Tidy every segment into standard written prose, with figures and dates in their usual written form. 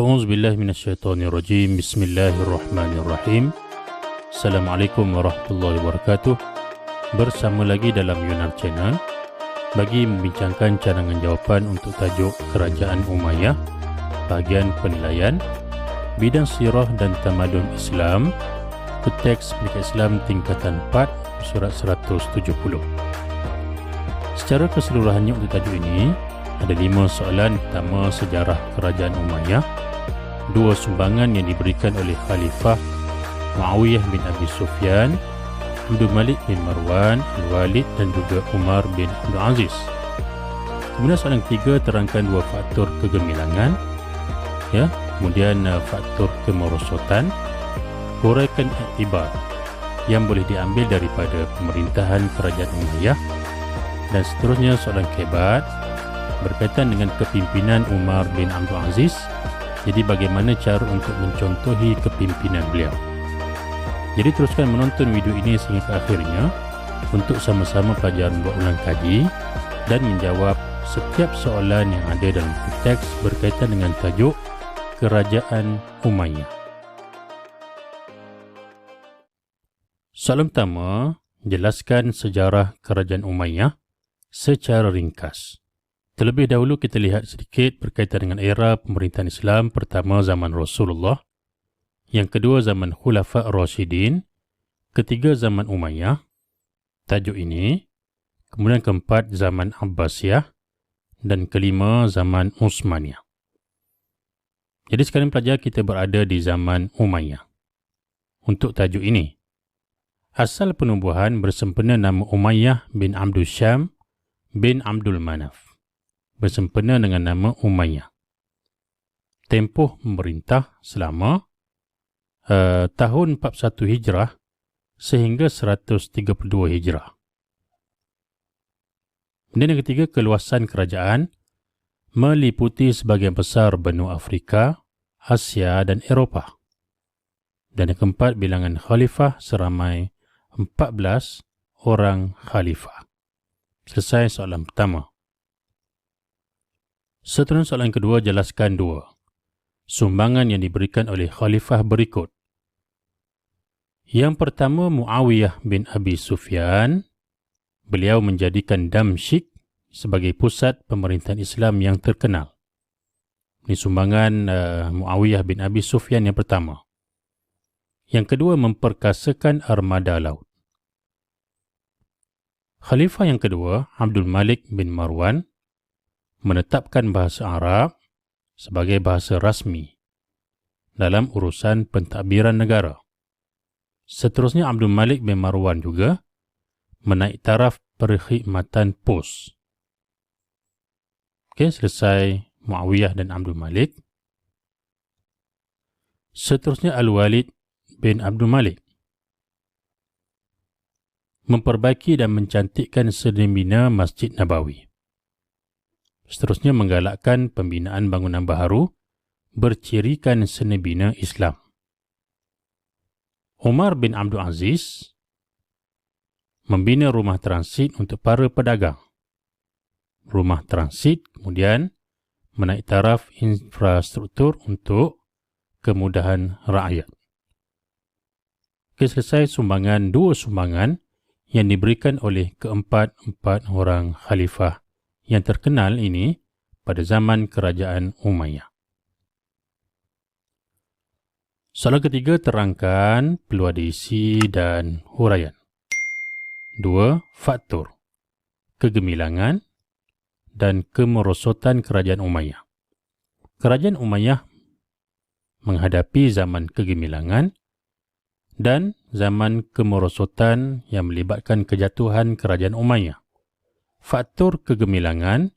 A'udzu billahi minasyaitonir rajim. Bismillahirrahmanirrahim. Assalamualaikum warahmatullahi wabarakatuh. Bersama lagi dalam Yunar Channel bagi membincangkan cadangan jawapan untuk tajuk Kerajaan Umayyah, bahagian penilaian, bidang sirah dan tamadun Islam, teks Pendidikan Islam tingkatan 4, surat 170. Secara keseluruhannya untuk tajuk ini ada 5 soalan. Pertama, sejarah Kerajaan Umayyah. 2, sumbangan yang diberikan oleh Khalifah Muawiyah bin Abi Sufyan, Abdul Malik bin Marwan, Al-Walid dan juga Umar bin Abdul Aziz. Kemudian soalan ketiga, terangkan 2 faktor kegemilangan, kemudian faktor kemerosotan, huraikan iktibar yang boleh diambil daripada pemerintahan Kerajaan Umayyah, dan seterusnya soalan kebat berkaitan dengan kepimpinan Umar bin Abdul Aziz. Jadi bagaimana cara untuk mencontohi kepimpinan beliau. Jadi teruskan menonton video ini sehingga ke akhirnya untuk sama-sama pelajar membuat ulang kaji dan menjawab setiap soalan yang ada dalam teks berkaitan dengan tajuk Kerajaan Umayyah. Soalan pertama, jelaskan sejarah Kerajaan Umayyah secara ringkas. Terlebih dahulu kita lihat sedikit berkaitan dengan era pemerintahan Islam. Pertama, zaman Rasulullah. Yang kedua, zaman Khulafa' Rashidin. Ketiga, zaman Umayyah. Tajuk ini. Kemudian keempat, zaman Abbasiyah. Dan kelima, zaman Utsmaniyah. Jadi sekalian pelajar, kita berada di zaman Umayyah. Untuk tajuk ini, asal penubuhan bersempena nama Umayyah bin Abdul Syam bin Abdul Manaf, bersempena dengan nama Umayyah. Tempoh memerintah selama tahun 41 Hijrah sehingga 132 Hijrah. Dan yang ketiga, keluasan kerajaan meliputi sebagian besar benua Afrika, Asia dan Eropah. Dan yang keempat, bilangan khalifah seramai 14 orang khalifah. Selesai soalan pertama. Seterusnya soalan kedua, jelaskan 2 sumbangan yang diberikan oleh khalifah berikut. Yang pertama, Muawiyah bin Abi Sufyan. Beliau menjadikan Damsyik sebagai pusat pemerintahan Islam yang terkenal. Ini sumbangan Muawiyah bin Abi Sufyan yang pertama. Yang kedua, memperkasakan armada laut. Khalifah yang kedua, Abdul Malik bin Marwan, menetapkan bahasa Arab sebagai bahasa rasmi dalam urusan pentadbiran negara. Seterusnya, Abdul Malik bin Marwan juga menaik taraf perkhidmatan pos. Selesai Muawiyah dan Abdul Malik. Seterusnya, Al-Walid bin Abdul Malik memperbaiki dan mencantikkan sedemina Masjid Nabawi. Seterusnya, menggalakkan pembinaan bangunan baharu bercirikan seni bina Islam. Umar bin Abdul Aziz membina rumah transit untuk para pedagang. Rumah transit kemudian menaik taraf infrastruktur untuk kemudahan rakyat. Selesai sumbangan 2 sumbangan yang diberikan oleh keempat-empat orang khalifah yang terkenal ini pada zaman Kerajaan Umayyah. Soalan ketiga, terangkan peluang diisi dan huraian. 2, faktor kegemilangan dan kemerosotan Kerajaan Umayyah. Kerajaan Umayyah menghadapi zaman kegemilangan dan zaman kemerosotan yang melibatkan kejatuhan Kerajaan Umayyah. Faktor kegemilangan,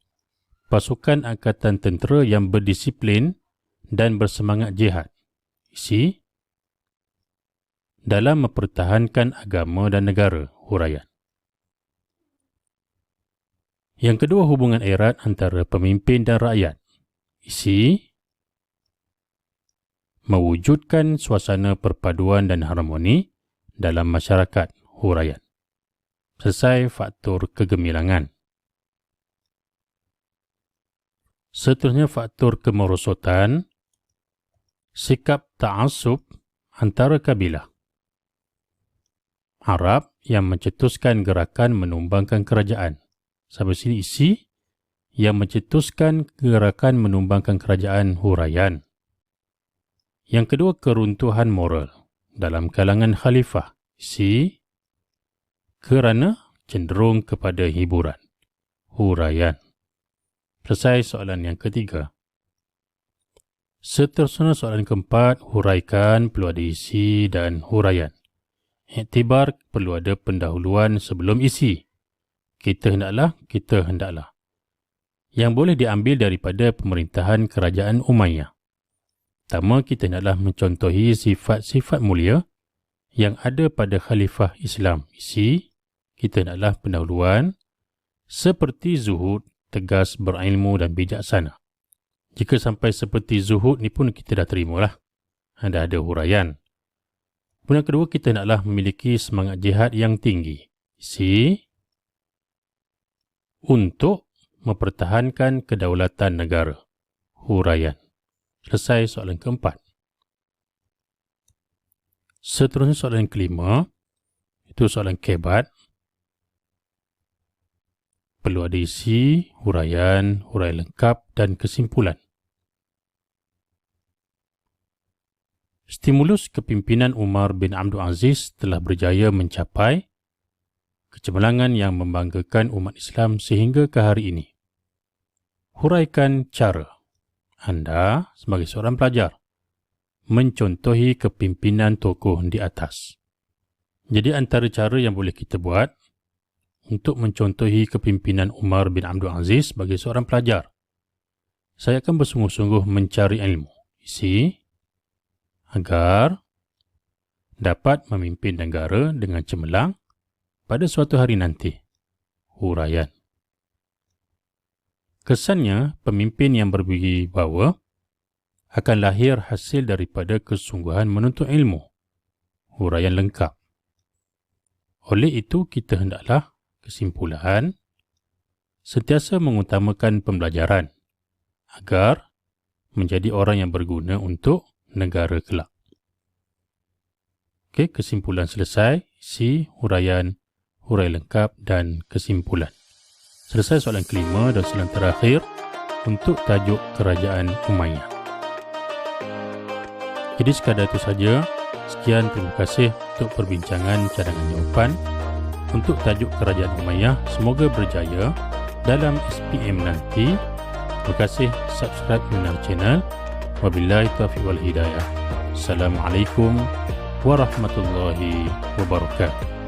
pasukan angkatan tentera yang berdisiplin dan bersemangat jihad. Isi, dalam mempertahankan agama dan negara. Huraian. Yang kedua, hubungan erat antara pemimpin dan rakyat. Isi, mewujudkan suasana perpaduan dan harmoni dalam masyarakat. Huraian. Selesai faktor kegemilangan. Seterusnya, faktor kemerosotan sikap ta'assub antara kabilah. Arab yang mencetuskan gerakan menumbangkan kerajaan. Sampai sini isi yang mencetuskan gerakan menumbangkan kerajaan huraian. Yang kedua, keruntuhan moral dalam kalangan khalifah. Isi kerana cenderung kepada hiburan. Huraian. Selesai soalan yang ketiga. Seterusnya soalan keempat, huraikan perlu ada isi dan huraian. Iktibar perlu ada pendahuluan sebelum isi. Kita hendaklah. Yang boleh diambil daripada pemerintahan kerajaan Umayyah. Pertama, kita hendaklah mencontohi sifat-sifat mulia yang ada pada khalifah Islam. Isi, kita hendaklah pendahuluan seperti zuhud, tegas, berilmu dan bijaksana. Jika sampai seperti zuhud ni pun kita dah terimalah. Dah ada huraian. Yang kedua, kita hendaklah memiliki semangat jihad yang tinggi. Isi, untuk mempertahankan kedaulatan negara. Huraian. Selesai soalan keempat. Seterusnya soalan kelima, itu soalan kebat. Perlu ada isi, huraian lengkap dan kesimpulan. Stimulus kepimpinan Umar bin Abdul Aziz telah berjaya mencapai kecemerlangan yang membanggakan umat Islam sehingga ke hari ini. Huraikan cara anda sebagai seorang pelajar mencontohi kepimpinan tokoh di atas. Jadi antara cara yang boleh kita buat untuk mencontohi kepimpinan Umar bin Abdul Aziz sebagai seorang pelajar, saya akan bersungguh-sungguh mencari ilmu. Isi, agar dapat memimpin negara dengan cemerlang pada suatu hari nanti. Huraian. Kesannya, pemimpin yang berwibawa akan lahir hasil daripada kesungguhan menuntut ilmu. Huraian lengkap. Oleh itu, kita hendaklah kesimpulan sentiasa mengutamakan pembelajaran agar menjadi orang yang berguna untuk negara kelak. Okey, kesimpulan selesai. Isi, huraian lengkap dan kesimpulan. Selesai soalan kelima dan soalan terakhir untuk tajuk kerajaan Umayyah. Jadi sekadar itu saja. Sekian, terima kasih untuk perbincangan cadangan jawapan untuk tajuk kerajaan Umayyah. Semoga berjaya dalam SPM nanti. Terima kasih, subscribe Yunar Channel. Wabillahi taufiq wal hidayah. Assalamualaikum warahmatullahi wabarakatuh.